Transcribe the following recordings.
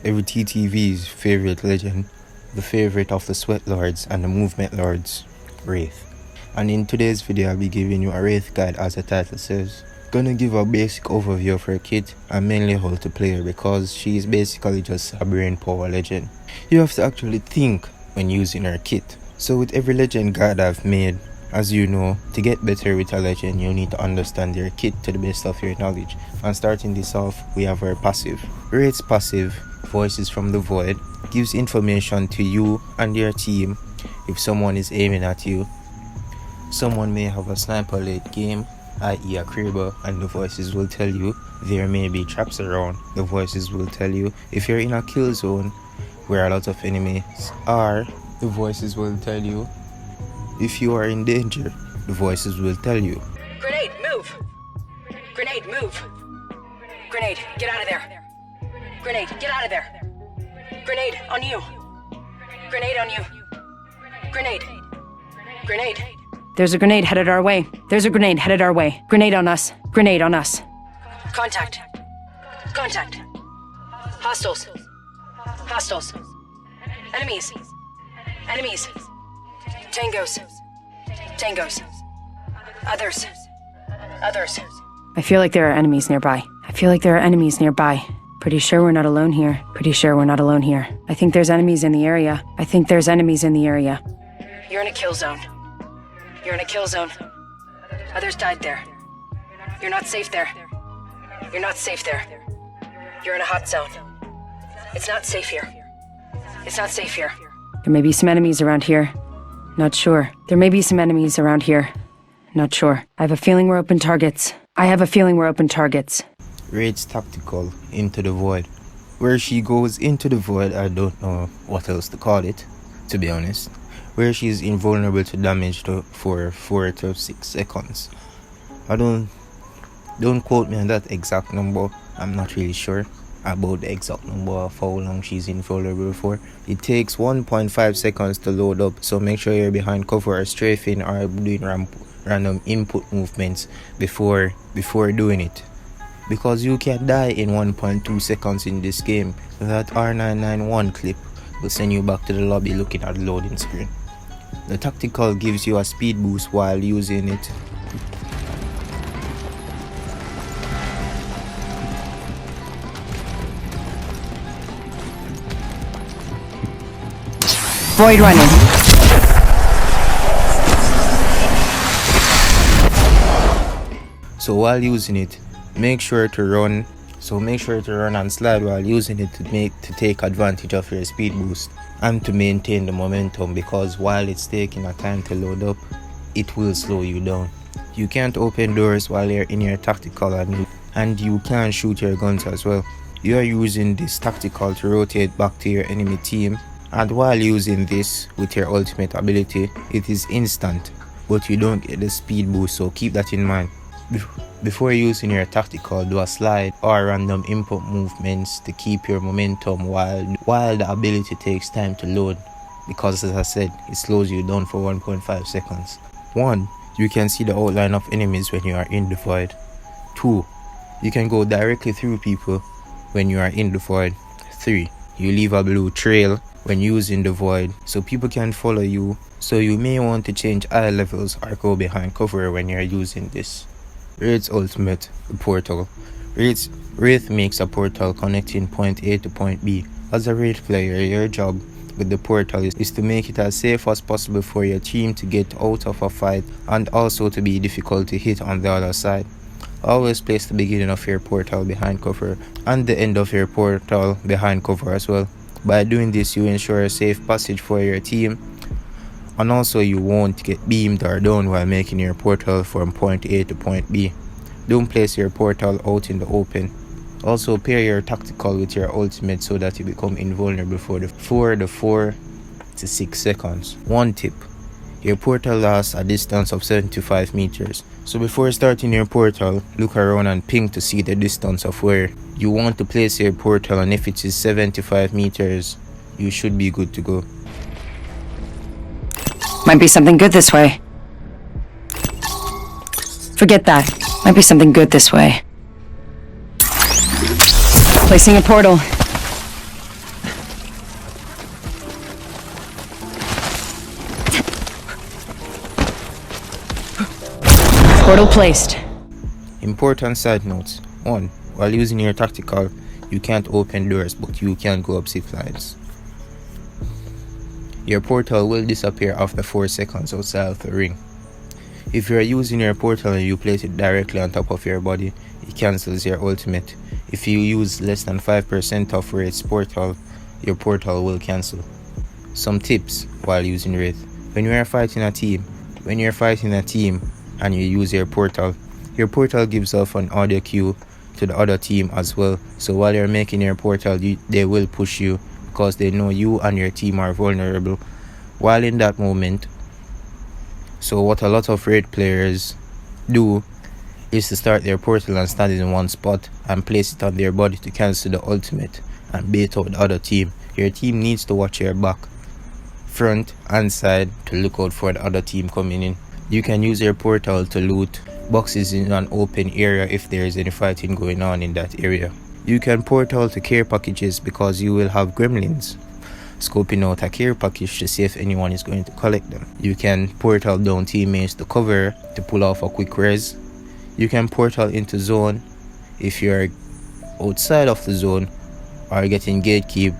every TTV's favorite legend, the favorite of the Sweat Lords and the Movement Lords, Wraith. And in today's video I'll be giving you a Wraith guide as the title says. Gonna give a basic overview of her kit and mainly how to play her because she is basically just a brain power legend. You have to actually think when using her kit. So with every legend guide I've made, as you know, to get better with a legend you need to understand your kit to the best of your knowledge. And starting this off, we have her passive. Wraith's passive, Voices from the Void, gives information to you and your team if someone is aiming at you. Someone may have a sniper late game, i.e. a creeper, and the voices will tell you there may be traps around. The voices will tell you if you're in a kill zone where a lot of enemies are. The voices will tell you if you are in danger. The voices will tell you. Grenade, move! Grenade, move! Grenade, get out of there! Grenade, get out of there! Grenade, on you! Grenade on you! Grenade! Grenade! There's a grenade headed our way. There's a grenade headed our way. Grenade on us. Grenade on us. Contact! Contact! Hostiles! Hostiles! Enemies! Enemies! Tangos! Tangos! Others! Others! I feel like there are enemies nearby. I feel like there are enemies nearby. Pretty sure we're not alone here. Pretty sure we're not alone here. I think there's enemies in the area. I think there's enemies in the area. You're in a kill zone. You're in a kill zone. Others died there. You're not safe there. You're not safe there. You're in a hot zone. It's not safe here. It's not safe here. There may be some enemies around here. Not sure. There may be some enemies around here. Not sure. I have a feeling we're open targets. I have a feeling we're open targets. Wraith's tactical, Into the Void. Where she goes into the void, I don't know what else to call it, to be honest. Where she is invulnerable to damage for 4 to 6 seconds. Don't quote me on that exact number. I'm not really sure about the exact number of how long she's invulnerable for. It takes 1.5 seconds to load up, so make sure you're behind cover or strafing or doing random input movements before doing it. Because you can die in 1.2 seconds in this game. That R991 clip will send you back to the lobby looking at the loading screen. The tactical gives you a speed boost while using it. Void running. So while using it, make sure to run and slide while using it to take advantage of your speed boost and to maintain the momentum, because while it's taking a time to load up, it will slow you down. You can't open doors while you're in your tactical and you can't shoot your guns as well. You are using this tactical to rotate back to your enemy team, and while using this with your ultimate ability, it is instant, but you don't get the speed boost, so keep that in mind. Before using your tactical, do a slide or random input movements to keep your momentum while the ability takes time to load, because as I said, it slows you down for 1.5 seconds. 1. You can see the outline of enemies when you are in the void. 2. You can go directly through people when you are in the void. 3. You leave a blue trail when using the void so people can follow you, so you may want to change eye levels or go behind cover when you are using this. Wraith's ultimate, the portal. Wraith makes a portal connecting point A to point B. As a Wraith player, your job with the portal is to make it as safe as possible for your team to get out of a fight and also to be difficult to hit on the other side. Always place the beginning of your portal behind cover and the end of your portal behind cover as well. By doing this, you ensure a safe passage for your team, and also you won't get beamed or down while making your portal from point A to point B. Don't place your portal out in the open. Also pair your tactical with your ultimate so that you become invulnerable for the 4 to 6 seconds. One tip: your portal lasts a distance of 75 meters. So before starting your portal, look around and ping to see the distance of where you want to place your portal, and if it is 75 meters, you should be good to go. Might be something good this way. Forget that. Might be something good this way. Placing a portal. Portal placed. Important side notes. 1. While using your tactical, you can't open doors, but you can go up zip lines. Your portal will disappear after 4 seconds outside of the ring. If you are using your portal and you place it directly on top of your body, it cancels your ultimate. If you use less than 5% of Wraith's portal, your portal will cancel. Some tips while using Wraith. When you're fighting a team and you use your portal gives off an audio cue to the other team as well. So while you're making your portal, they will push you because they know you and your team are vulnerable while in that moment. So what a lot of Wraith players do is to start their portal and stand in one spot and place it on their body to cancel the ultimate and bait out the other team. Your team needs to watch your back, front and side to look out for the other team coming in. You can use your portal to loot boxes in an open area if there is any fighting going on in that area. You can portal to care packages because you will have gremlins scoping out a care package to see if anyone is going to collect them. You can portal down teammates to cover to pull off a quick res. You can portal into zone if you're outside of the zone or getting gatekeep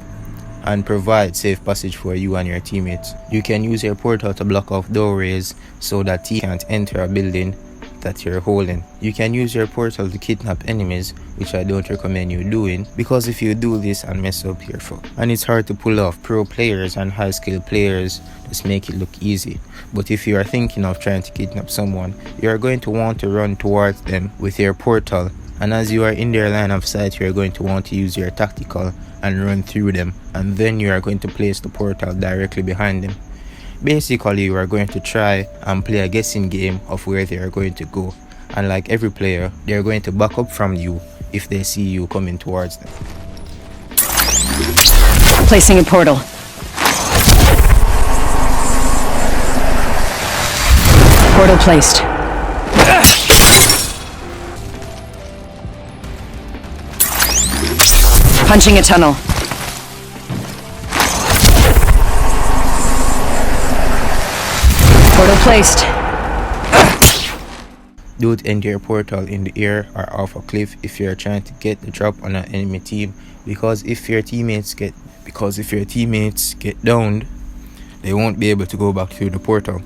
and provide safe passage for you and your teammates. You can use your portal to block off doorways so that team can't enter a building that you're holding. You can use your portal to kidnap enemies, which I don't recommend you doing because if you do this and mess up, you're fucked. And it's hard to pull off. Pro players and high skill players just make it look easy. But if you are thinking of trying to kidnap someone, you are going to want to run towards them with your portal, and as you are in their line of sight, you are going to want to use your tactical and run through them, and then you are going to place the portal directly behind them. Basically, you are going to try and play a guessing game of where they are going to go, and like every player, they are going to back up from you if they see you coming towards them. Placing a portal. Portal placed. Punching a tunnel. Portal placed. Don't enter your portal in the air or off a cliff if you are trying to get the drop on an enemy team, because if your teammates get downed, they won't be able to go back through the portal.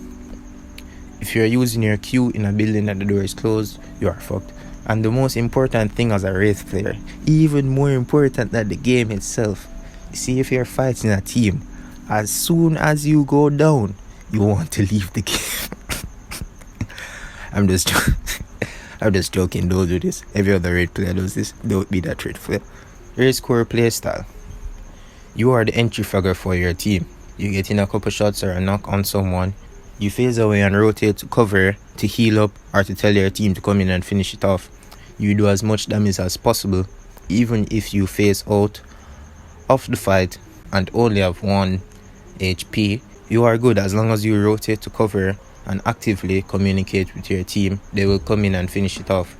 If you are using your Q in a building that the door is closed, you are fucked. And the most important thing as a Wraith player, even more important than the game itself, you see, if you're fighting a team, as soon as you go down, you want to leave the game. I'm just joking, don't do this. Every other Wraith player does this, don't be that Wraith player. Wraith's core playstyle. You are the entry fragger for your team. You get in a couple shots or a knock on someone, you phase away and rotate to cover, to heal up, or to tell your team to come in and finish it off. You do as much damage as possible, even if you phase out of the fight and only have 1 HP. You are good as long as you rotate to cover and actively communicate with your team. They will come in and finish it off.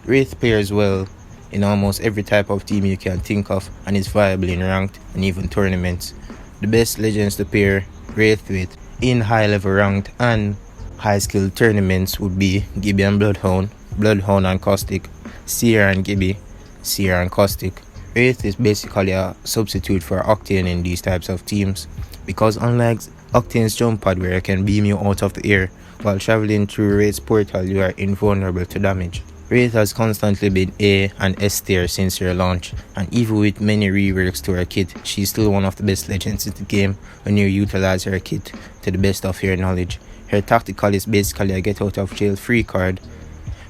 Wraith pairs well in almost every type of team you can think of and is viable in ranked and even tournaments. The best legends to pair Wraith with in high level ranked and high skill tournaments would be Gibby and Bloodhound, Bloodhound and Caustic, Seer and Gibby, Seer and Caustic. Wraith is basically a substitute for Octane in these types of teams, because unlike Octane's jump pad where it can beam you out of the air, while traveling through Wraith's portal you are invulnerable to damage. Wraith has constantly been A and S tier since her launch, and even with many reworks to her kit, she's still one of the best legends in the game when you utilize her kit to the best of your knowledge. Her tactical is basically a get out of jail free card.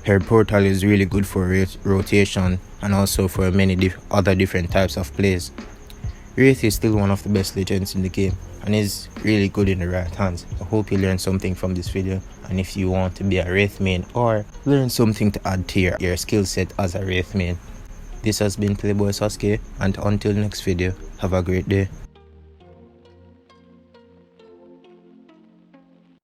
Her portal is really good for rotation and also for many other different types of plays. Wraith is still one of the best legends in the game and is really good in the right hands. I hope you learned something from this video, and if you want to be a Wraith main or learn something to add to your skill set as a Wraith main, this has been Playboy Sasuke, and until next video, have a great day.